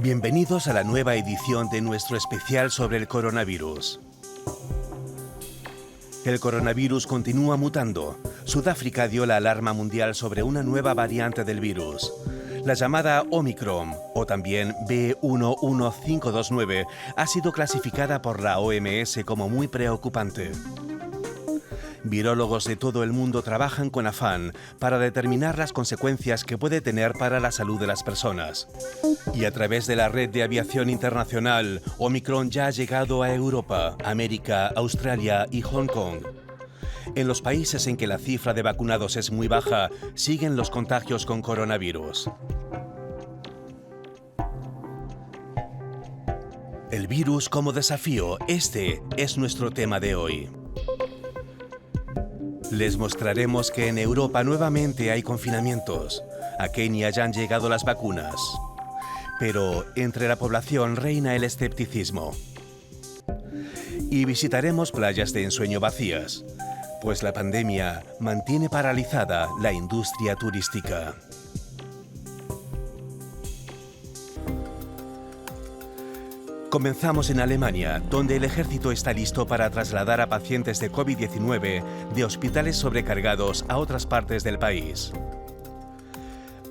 Bienvenidos a la nueva edición de nuestro especial sobre el coronavirus. El coronavirus continúa mutando. Sudáfrica dio la alarma mundial sobre una nueva variante del virus. La llamada Omicron, o también B11529, ha sido clasificada por la OMS como muy preocupante. Virólogos de todo el mundo trabajan con afán para determinar las consecuencias que puede tener para la salud de las personas. Y a través de la red de aviación internacional, Omicron ya ha llegado a Europa, América, Australia y Hong Kong. En los países en que la cifra de vacunados es muy baja, siguen los contagios con coronavirus. El virus como desafío, este es nuestro tema de hoy. Les mostraremos que en Europa nuevamente hay confinamientos. A Kenia ya han llegado las vacunas. Pero entre la población reina el escepticismo. Y visitaremos playas de ensueño vacías, pues la pandemia mantiene paralizada la industria turística. Comenzamos en Alemania, donde el ejército está listo para trasladar a pacientes de COVID-19 de hospitales sobrecargados a otras partes del país.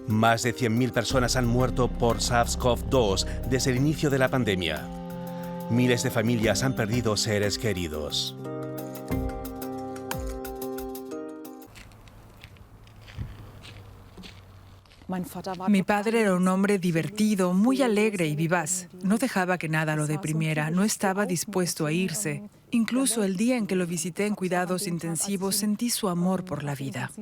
Más de 100.000 personas han muerto por SARS-CoV-2 desde el inicio de la pandemia. Miles de familias han perdido seres queridos. Mi padre era un hombre divertido, muy alegre y vivaz. No dejaba que nada lo deprimiera, no estaba dispuesto a irse. Incluso el día en que lo visité en cuidados intensivos sentí su amor por la vida.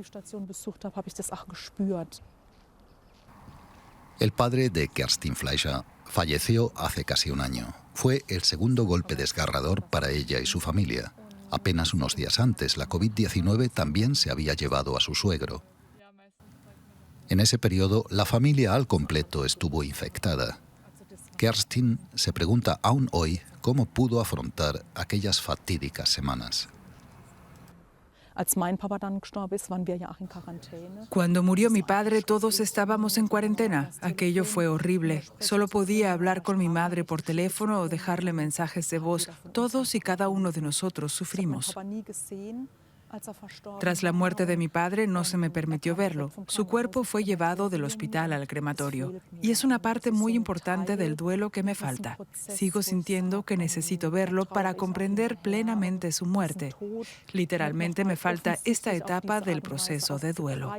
El padre de Kerstin Fleischer falleció hace casi un año. Fue el segundo golpe desgarrador para ella y su familia. Apenas unos días antes, la COVID-19 también se había llevado a su suegro. En ese periodo, la familia al completo estuvo infectada. Kerstin se pregunta aún hoy cómo pudo afrontar aquellas fatídicas semanas. Cuando murió mi padre, todos estábamos en cuarentena. Aquello fue horrible. Solo podía hablar con mi madre por teléfono o dejarle mensajes de voz. Todos y cada uno de nosotros sufrimos. Tras la muerte de mi padre, no se me permitió verlo. Su cuerpo fue llevado del hospital al crematorio. Y es una parte muy importante del duelo que me falta. Sigo sintiendo que necesito verlo para comprender plenamente su muerte. Literalmente me falta esta etapa del proceso de duelo.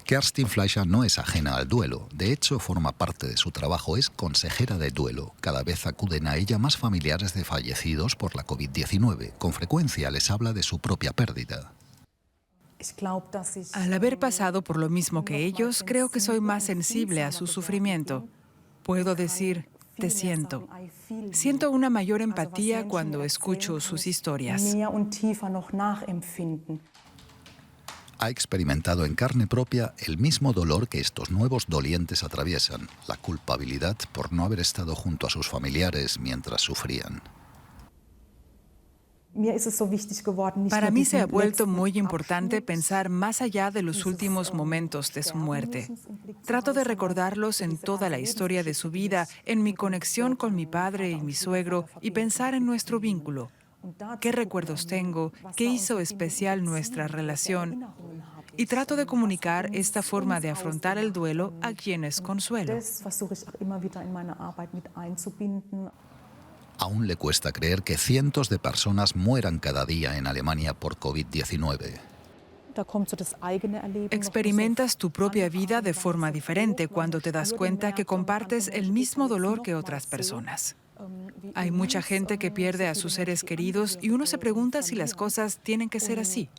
Kerstin Fleischer no es ajena al duelo. De hecho, forma parte de su trabajo. Es consejera de duelo. Cada vez acuden a ella más familiares de fallecidos por la COVID-19. Con frecuencia les habla de su propia pérdida. Al haber pasado por lo mismo que ellos, creo que soy más sensible a su sufrimiento. Puedo decir, te siento. Siento una mayor empatía cuando escucho sus historias. Ha experimentado en carne propia el mismo dolor que estos nuevos dolientes atraviesan, la culpabilidad por no haber estado junto a sus familiares mientras sufrían. Para mí se ha vuelto muy importante pensar más allá de los últimos momentos de su muerte. Trato de recordarlos en toda la historia de su vida, en mi conexión con mi padre y mi suegro, y pensar en nuestro vínculo. ¿Qué recuerdos tengo? ¿Qué hizo especial nuestra relación? Y trato de comunicar esta forma de afrontar el duelo a quienes consuelo. Aún le cuesta creer que cientos de personas mueran cada día en Alemania por COVID-19. Experimentas tu propia vida de forma diferente cuando te das cuenta que compartes el mismo dolor que otras personas. Hay mucha gente que pierde a sus seres queridos y uno se pregunta si las cosas tienen que ser así.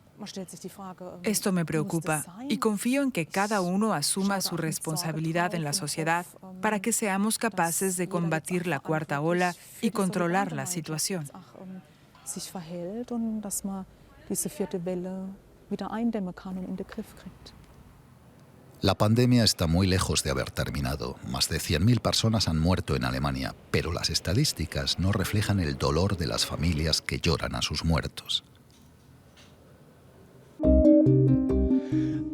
Esto me preocupa y confío en que cada uno asuma su responsabilidad en la sociedad para que seamos capaces de combatir la cuarta ola y controlar la situación. La pandemia está muy lejos de haber terminado. Más de 100.000 personas han muerto en Alemania, pero las estadísticas no reflejan el dolor de las familias que lloran a sus muertos.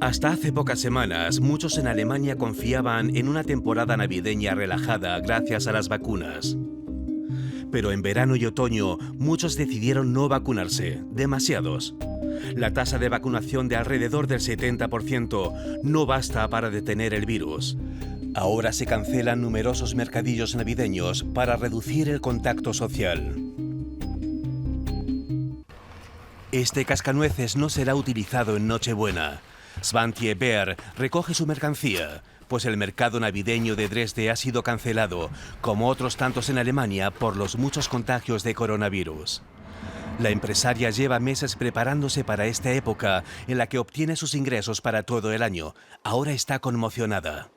Hasta hace pocas semanas, muchos en Alemania confiaban en una temporada navideña relajada gracias a las vacunas. Pero en verano y otoño, muchos decidieron no vacunarse, demasiados. La tasa de vacunación de alrededor del 70% no basta para detener el virus. Ahora se cancelan numerosos mercadillos navideños para reducir el contacto social. Este cascanueces no será utilizado en Nochebuena. Svante Baer recoge su mercancía, pues el mercado navideño de Dresde ha sido cancelado, como otros tantos en Alemania, por los muchos contagios de coronavirus. La empresaria lleva meses preparándose para esta época en la que obtiene sus ingresos para todo el año. Ahora está conmocionada.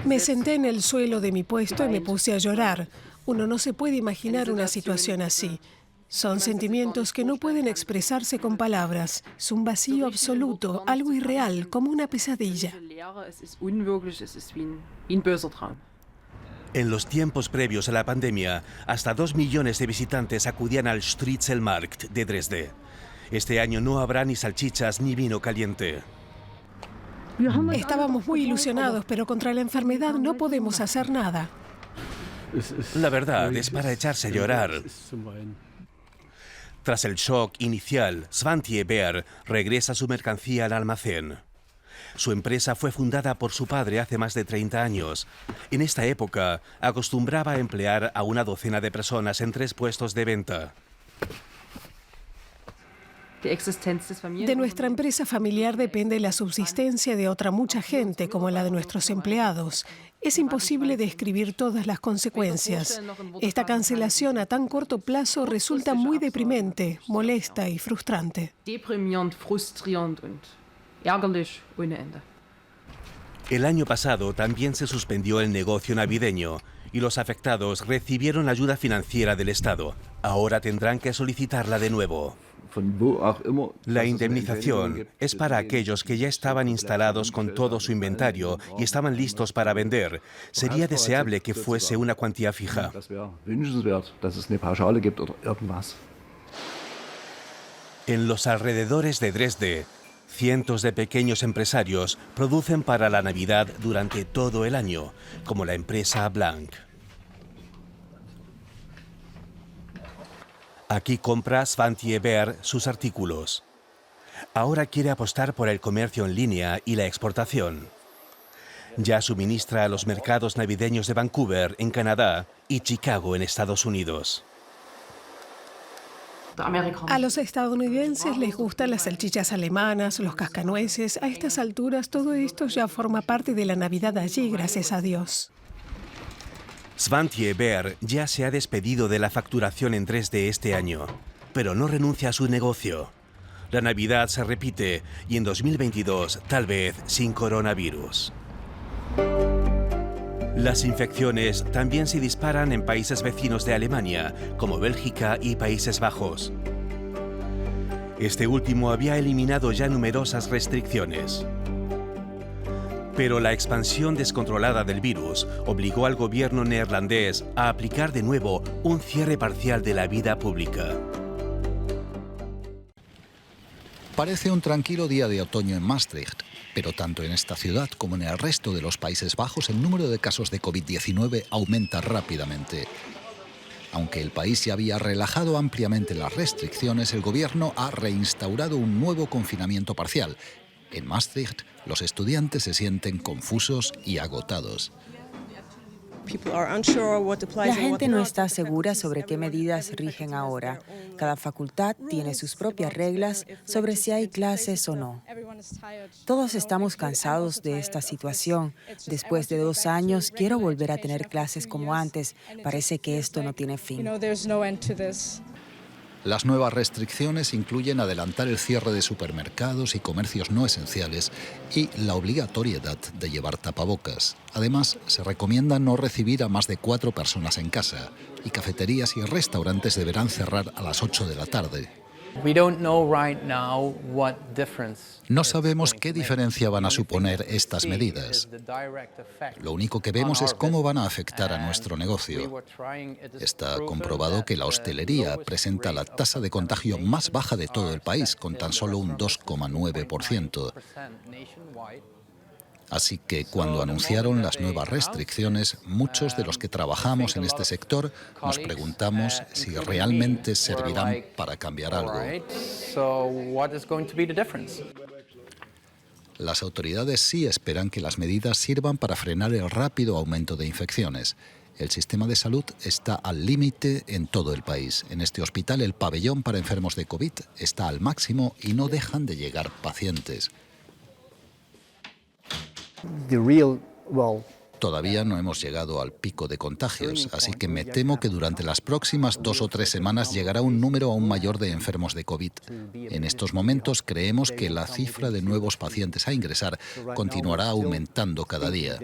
Me senté en el suelo de mi puesto y me puse a llorar. Uno no se puede imaginar una situación así. Son sentimientos que no pueden expresarse con palabras. Es un vacío absoluto, algo irreal, como una pesadilla. En los tiempos previos a la pandemia, hasta 2 millones de visitantes acudían al Striezelmarkt de Dresde. Este año no habrá ni salchichas ni vino caliente. Estábamos muy ilusionados, pero contra la enfermedad no podemos hacer nada. La verdad es para echarse a llorar. Tras el shock inicial, Svante Baer regresa su mercancía al almacén. Su empresa fue fundada por su padre hace más de 30 años. En esta época, acostumbraba a emplear a una docena de personas en 3 puestos de venta. De nuestra empresa familiar depende la subsistencia de otra mucha gente, como la de nuestros empleados. Es imposible describir todas las consecuencias. Esta cancelación a tan corto plazo resulta muy deprimente, molesta y frustrante. El año pasado también se suspendió el negocio navideño y los afectados recibieron ayuda financiera del Estado. Ahora tendrán que solicitarla de nuevo. La indemnización es para aquellos que ya estaban instalados con todo su inventario y estaban listos para vender. Sería deseable que fuese una cuantía fija. En los alrededores de Dresde, cientos de pequeños empresarios producen para la Navidad durante todo el año, como la empresa Blank. Aquí compra Svante Baer sus artículos. Ahora quiere apostar por el comercio en línea y la exportación. Ya suministra a los mercados navideños de Vancouver, en Canadá, y Chicago, en Estados Unidos. A los estadounidenses les gustan las salchichas alemanas, los cascanueces. A estas alturas todo esto ya forma parte de la Navidad allí, gracias a Dios. Svante Baer ya se ha despedido de la facturación en Dresde este año, pero no renuncia a su negocio. La Navidad se repite y en 2022 tal vez sin coronavirus. Las infecciones también se disparan en países vecinos de Alemania, como Bélgica y Países Bajos. Este último había eliminado ya numerosas restricciones. Pero la expansión descontrolada del virus obligó al gobierno neerlandés a aplicar de nuevo un cierre parcial de la vida pública. Parece un tranquilo día de otoño en Maastricht, pero tanto en esta ciudad como en el resto de los Países Bajos el número de casos de COVID-19 aumenta rápidamente. Aunque el país ya había relajado ampliamente las restricciones, el gobierno ha reinstaurado un nuevo confinamiento parcial. En Maastricht, los estudiantes se sienten confusos y agotados. La gente no está segura sobre qué medidas rigen ahora. Cada facultad tiene sus propias reglas sobre si hay clases o no. Todos estamos cansados de esta situación. Después de 2 años, quiero volver a tener clases como antes. Parece que esto no tiene fin. Las nuevas restricciones incluyen adelantar el cierre de supermercados y comercios no esenciales y la obligatoriedad de llevar tapabocas. Además, se recomienda no recibir a más de 4 personas en casa y cafeterías y restaurantes deberán cerrar a las 8 de la tarde. No sabemos qué diferencia van a suponer estas medidas. Lo único que vemos es cómo van a afectar a nuestro negocio. Está comprobado que la hostelería presenta la tasa de contagio más baja de todo el país, con tan solo un 2,9%. Así que cuando anunciaron las nuevas restricciones, muchos de los que trabajamos en este sector nos preguntamos si realmente servirán para cambiar algo. Las autoridades sí esperan que las medidas sirvan para frenar el rápido aumento de infecciones. El sistema de salud está al límite en todo el país. En este hospital, el pabellón para enfermos de COVID está al máximo y no dejan de llegar pacientes. Todavía no hemos llegado al pico de contagios, así que me temo que durante las próximas 2 o 3 semanas llegará un número aún mayor de enfermos de COVID. En estos momentos creemos que la cifra de nuevos pacientes a ingresar continuará aumentando cada día.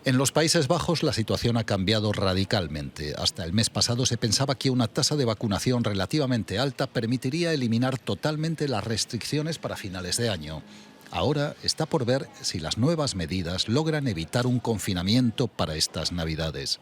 En los Países Bajos la situación ha cambiado radicalmente. Hasta el mes pasado se pensaba que una tasa de vacunación relativamente alta permitiría eliminar totalmente las restricciones para finales de año. Ahora está por ver si las nuevas medidas logran evitar un confinamiento para estas Navidades.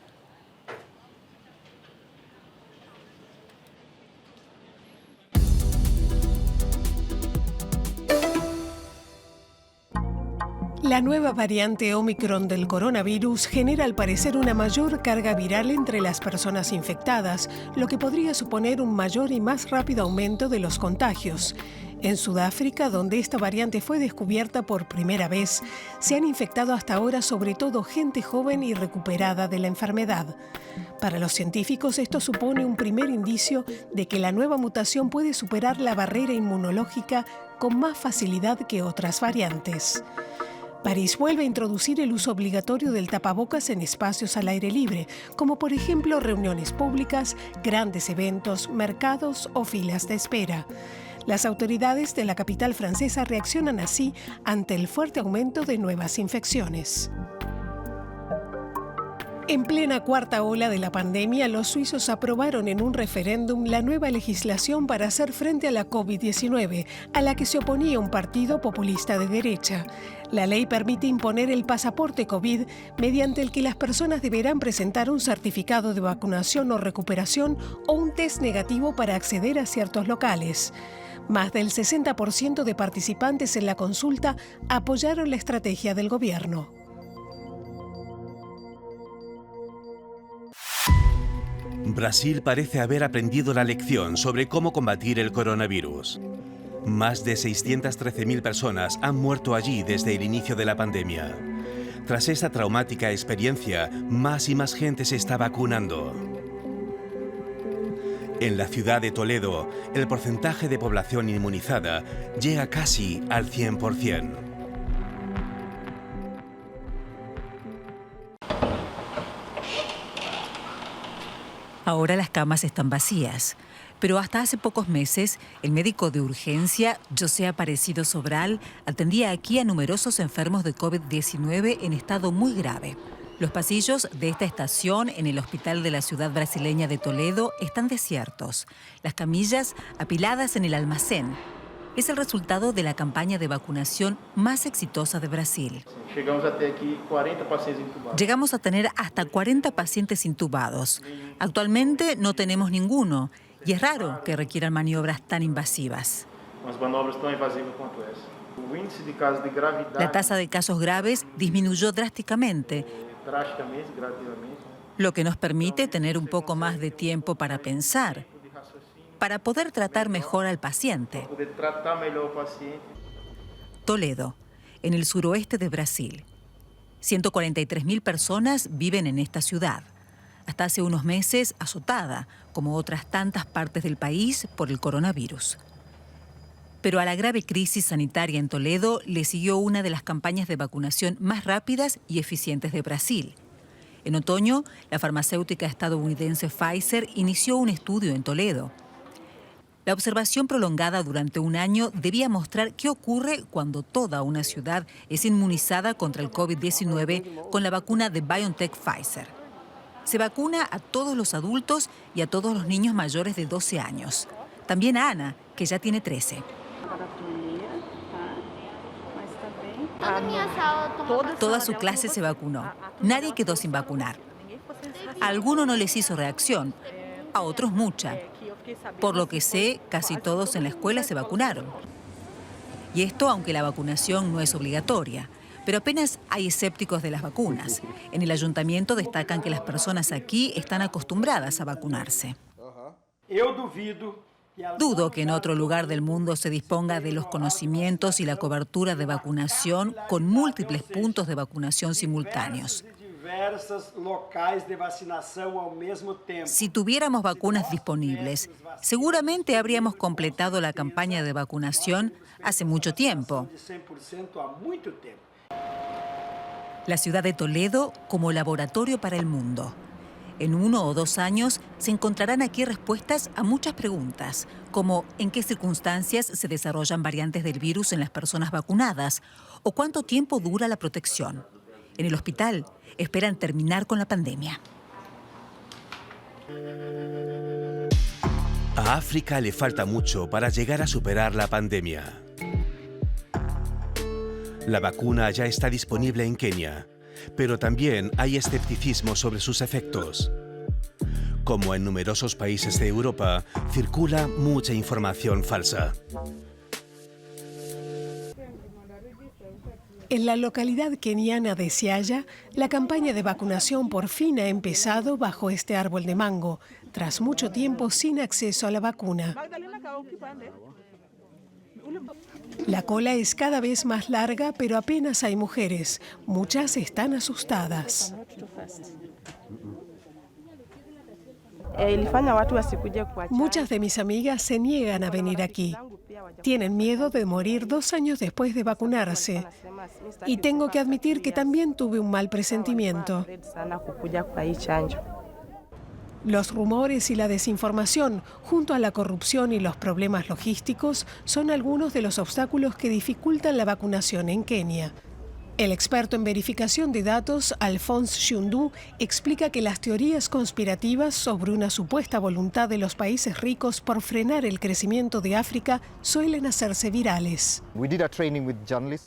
La nueva variante Omicron del coronavirus genera al parecer una mayor carga viral entre las personas infectadas, lo que podría suponer un mayor y más rápido aumento de los contagios. En Sudáfrica, donde esta variante fue descubierta por primera vez, se han infectado hasta ahora sobre todo gente joven y recuperada de la enfermedad. Para los científicos, esto supone un primer indicio de que la nueva mutación puede superar la barrera inmunológica con más facilidad que otras variantes. París vuelve a introducir el uso obligatorio del tapabocas en espacios al aire libre, como por ejemplo reuniones públicas, grandes eventos, mercados o filas de espera. Las autoridades de la capital francesa reaccionan así ante el fuerte aumento de nuevas infecciones. En plena cuarta ola de la pandemia, los suizos aprobaron en un referéndum la nueva legislación para hacer frente a la COVID-19, a la que se oponía un partido populista de derecha. La ley permite imponer el pasaporte COVID, mediante el que las personas deberán presentar un certificado de vacunación o recuperación o un test negativo para acceder a ciertos locales. Más del 60% de participantes en la consulta apoyaron la estrategia del gobierno. Brasil parece haber aprendido la lección sobre cómo combatir el coronavirus. Más de 613.000 personas han muerto allí desde el inicio de la pandemia. Tras esta traumática experiencia, más y más gente se está vacunando. En la ciudad de Toledo, el porcentaje de población inmunizada llega casi al 100%. Ahora las camas están vacías, pero hasta hace pocos meses el médico de urgencia, José Aparecido Sobral, atendía aquí a numerosos enfermos de COVID-19 en estado muy grave. Los pasillos de esta estación en el hospital de la ciudad brasileña de Toledo están desiertos, las camillas apiladas en el almacén. Es el resultado de la campaña de vacunación más exitosa de Brasil. Llegamos a tener hasta 40 pacientes intubados. Actualmente no tenemos ninguno y es raro que requieran maniobras tan invasivas. La tasa de casos graves disminuyó drásticamente, lo que nos permite tener un poco más de tiempo para pensar, para poder tratar mejor al paciente. Toledo, en el suroeste de Brasil. 143.000 personas viven en esta ciudad. Hasta hace unos meses azotada, como otras tantas partes del país, por el coronavirus. Pero a la grave crisis sanitaria en Toledo le siguió una de las campañas de vacunación más rápidas y eficientes de Brasil. En otoño, la farmacéutica estadounidense Pfizer inició un estudio en Toledo. La observación prolongada durante un año debía mostrar qué ocurre cuando toda una ciudad es inmunizada contra el COVID-19 con la vacuna de BioNTech Pfizer. Se vacuna a todos los adultos y a todos los niños mayores de 12 años. También a Ana, que ya tiene 13. Toda su clase se vacunó. Nadie quedó sin vacunar. A algunos no les hizo reacción, a otros mucha. Por lo que sé, casi todos en la escuela se vacunaron. Y esto aunque la vacunación no es obligatoria. Pero apenas hay escépticos de las vacunas. En el ayuntamiento destacan que las personas aquí están acostumbradas a vacunarse. Dudo que en otro lugar del mundo se disponga de los conocimientos y la cobertura de vacunación con múltiples puntos de vacunación simultáneos. Si tuviéramos vacunas disponibles, seguramente habríamos completado la campaña de vacunación hace mucho tiempo. La ciudad de Toledo como laboratorio para el mundo. En 1 o 2 años se encontrarán aquí respuestas a muchas preguntas, como en qué circunstancias se desarrollan variantes del virus en las personas vacunadas o cuánto tiempo dura la protección. En el hospital esperan terminar con la pandemia. A África le falta mucho para llegar a superar la pandemia. La vacuna ya está disponible en Kenia, pero también hay escepticismo sobre sus efectos. Como en numerosos países de Europa, circula mucha información falsa. En la localidad keniana de Siaya, la campaña de vacunación por fin ha empezado bajo este árbol de mango, tras mucho tiempo sin acceso a la vacuna. La cola es cada vez más larga, pero apenas hay mujeres. Muchas están asustadas. Muchas de mis amigas se niegan a venir aquí. Tienen miedo de morir 2 años después de vacunarse. Y tengo que admitir que también tuve un mal presentimiento. Los rumores y la desinformación, junto a la corrupción y los problemas logísticos, son algunos de los obstáculos que dificultan la vacunación en Kenia. El experto en verificación de datos, Alphonse Shundu, explica que las teorías conspirativas sobre una supuesta voluntad de los países ricos por frenar el crecimiento de África suelen hacerse virales.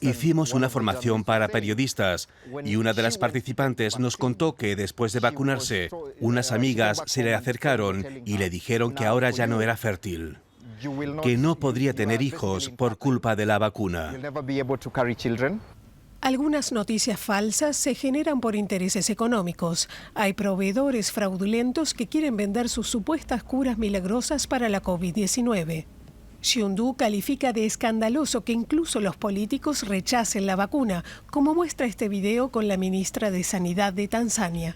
Hicimos una formación para periodistas y una de las participantes nos contó que después de vacunarse, unas amigas se le acercaron y le dijeron que ahora ya no era fértil, que no podría tener hijos por culpa de la vacuna. Algunas noticias falsas se generan por intereses económicos. Hay proveedores fraudulentos que quieren vender sus supuestas curas milagrosas para la COVID-19. Shundu califica de escandaloso que incluso los políticos rechacen la vacuna, como muestra este video con la ministra de Sanidad de Tanzania.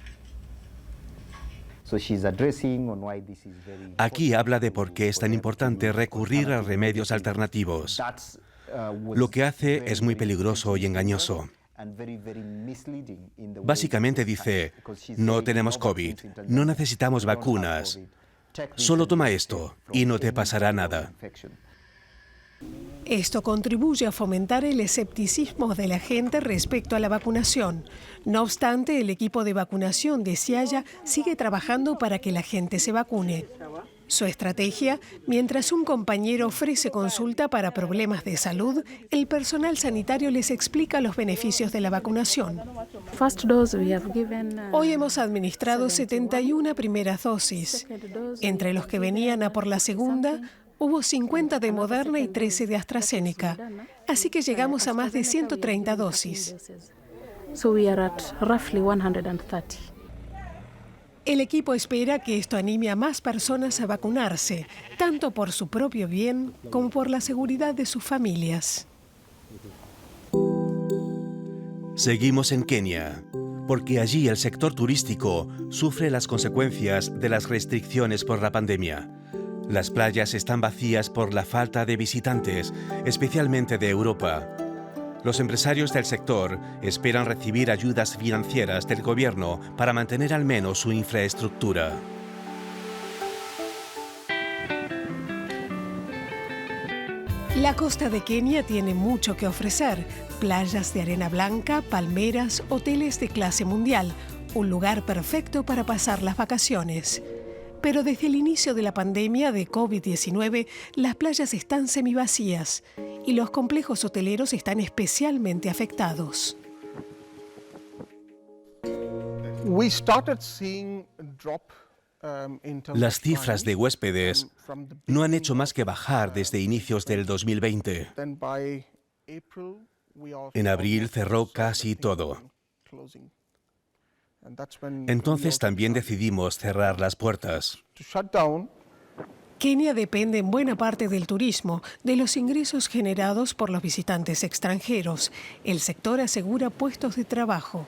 Aquí habla de por qué es tan importante recurrir a remedios alternativos. Lo que hace es muy peligroso y engañoso. Básicamente dice, no tenemos COVID, no necesitamos vacunas, solo toma esto y no te pasará nada. Esto contribuye a fomentar el escepticismo de la gente respecto a la vacunación. No obstante, el equipo de vacunación de Siaya sigue trabajando para que la gente se vacune. Su estrategia, mientras un compañero ofrece consulta para problemas de salud, el personal sanitario les explica los beneficios de la vacunación. Hoy hemos administrado 71 primeras dosis. Entre los que venían a por la segunda, hubo 50 de Moderna y 13 de AstraZeneca. Así que llegamos a más de 130 dosis. El equipo espera que esto anime a más personas a vacunarse, tanto por su propio bien como por la seguridad de sus familias. Seguimos en Kenia, porque allí el sector turístico sufre las consecuencias de las restricciones por la pandemia. Las playas están vacías por la falta de visitantes, especialmente de Europa. Los empresarios del sector esperan recibir ayudas financieras del gobierno para mantener al menos su infraestructura. La costa de Kenia tiene mucho que ofrecer. Playas de arena blanca, palmeras, hoteles de clase mundial. un lugar perfecto para pasar las vacaciones. Pero desde el inicio de la pandemia de COVID-19, las playas están semivacías y los complejos hoteleros están especialmente afectados. Las cifras de huéspedes no han hecho más que bajar desde inicios del 2020. En abril cerró casi todo. Entonces también decidimos cerrar las puertas. Kenia depende en buena parte del turismo, de los ingresos generados por los visitantes extranjeros. El sector asegura puestos de trabajo.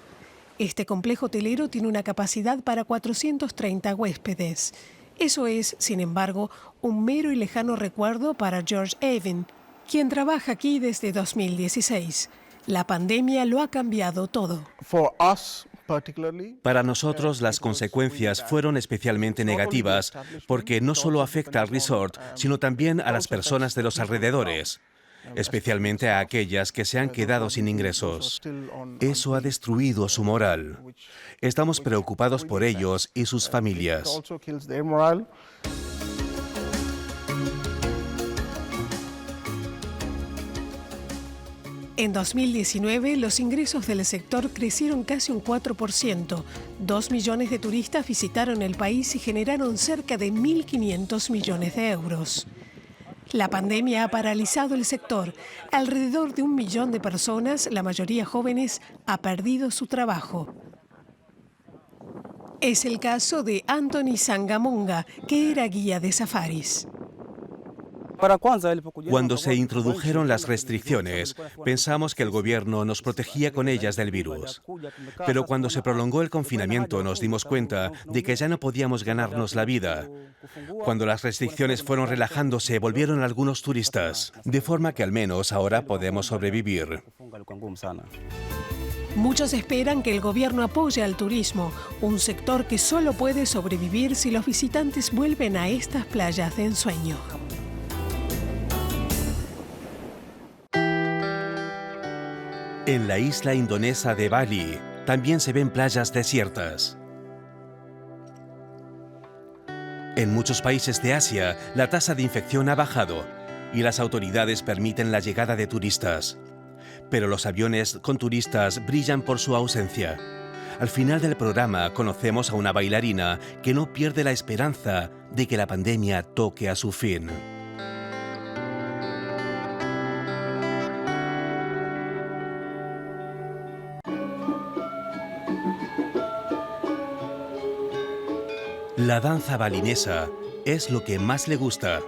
Este complejo hotelero tiene una capacidad para 430 huéspedes. Eso es, sin embargo, un mero y lejano recuerdo para George Evan, quien trabaja aquí desde 2016. La pandemia lo ha cambiado todo. Para nosotros las consecuencias fueron especialmente negativas porque no solo afecta al resort, sino también a las personas de los alrededores, especialmente a aquellas que se han quedado sin ingresos. Eso ha destruido su moral. Estamos preocupados por ellos y sus familias. En 2019, los ingresos del sector crecieron casi un 4%. 2 millones de turistas visitaron el país y generaron cerca de 1.500 millones de euros. La pandemia ha paralizado el sector. Alrededor de 1 millón de personas, la mayoría jóvenes, ha perdido su trabajo. Es el caso de Anthony Sangamonga, que era guía de safaris. Cuando se introdujeron las restricciones, pensamos que el gobierno nos protegía con ellas del virus. Pero cuando se prolongó el confinamiento nos dimos cuenta de que ya no podíamos ganarnos la vida. Cuando las restricciones fueron relajándose, volvieron algunos turistas, de forma que al menos ahora podemos sobrevivir. Muchos esperan que el gobierno apoye al turismo, un sector que solo puede sobrevivir si los visitantes vuelven a estas playas de ensueño. En la isla indonesa de Bali también se ven playas desiertas. En muchos países de Asia, la tasa de infección ha bajado y las autoridades permiten la llegada de turistas. Pero los aviones con turistas brillan por su ausencia. Al final del programa conocemos a una bailarina que no pierde la esperanza de que la pandemia toque a su fin. La danza balinesa es lo que más le gusta.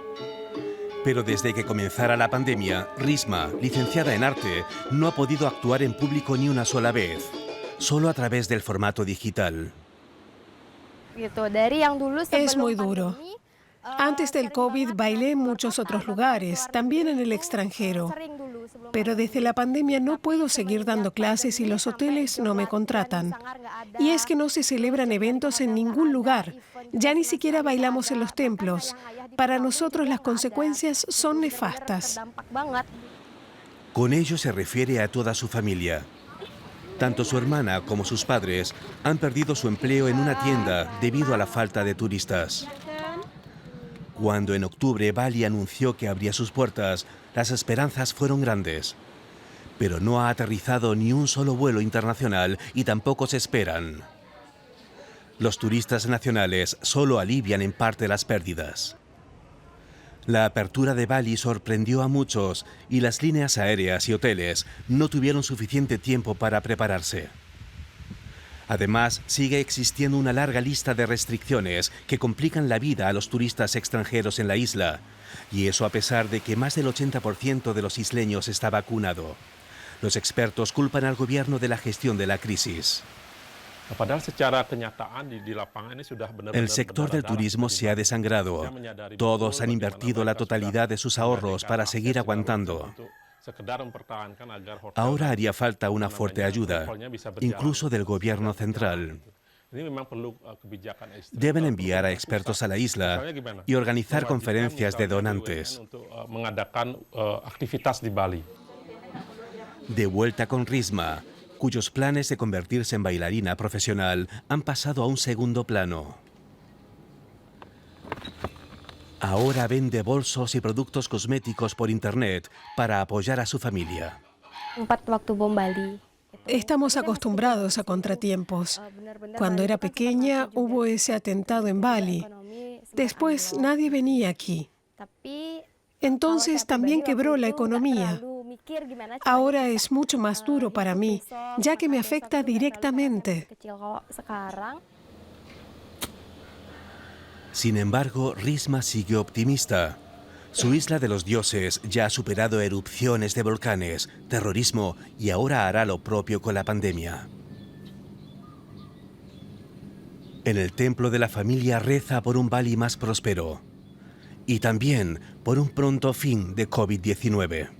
Pero desde que comenzara la pandemia, Risma, licenciada en arte, no ha podido actuar en público ni una sola vez, solo a través del formato digital. Es muy duro. Antes del COVID bailé en muchos otros lugares, también en el extranjero. Pero desde la pandemia no puedo seguir dando clases y los hoteles no me contratan. Y es que no se celebran eventos en ningún lugar. Ya ni siquiera bailamos en los templos. Para nosotros las consecuencias son nefastas. Con ello se refiere a toda su familia. Tanto su hermana como sus padres han perdido su empleo en una tienda debido a la falta de turistas. Cuando en octubre Bali anunció que abría sus puertas, las esperanzas fueron grandes. Pero no ha aterrizado ni un solo vuelo internacional y tampoco se esperan. Los turistas nacionales solo alivian en parte las pérdidas. La apertura de Bali sorprendió a muchos y las líneas aéreas y hoteles no tuvieron suficiente tiempo para prepararse. Además, sigue existiendo una larga lista de restricciones que complican la vida a los turistas extranjeros en la isla, y eso a pesar de que más del 80% de los isleños está vacunado. Los expertos culpan al gobierno de la gestión de la crisis. El sector del turismo se ha desangrado. Todos han invertido la totalidad de sus ahorros para seguir aguantando. Ahora haría falta una fuerte ayuda, incluso del gobierno central. Deben enviar a expertos a la isla y organizar conferencias de donantes. De vuelta con Risma, cuyos planes de convertirse en bailarina profesional han pasado a un segundo plano. Ahora vende bolsos y productos cosméticos por internet para apoyar a su familia. Estamos acostumbrados a contratiempos. Cuando era pequeña hubo ese atentado en Bali. Después nadie venía aquí. Entonces también quebró la economía. Ahora es mucho más duro para mí, ya que me afecta directamente. Sin embargo, Risma sigue optimista. Su isla de los dioses ya ha superado erupciones de volcanes, terrorismo y ahora hará lo propio con la pandemia. En el templo de la familia reza por un Bali más próspero y también por un pronto fin de COVID-19.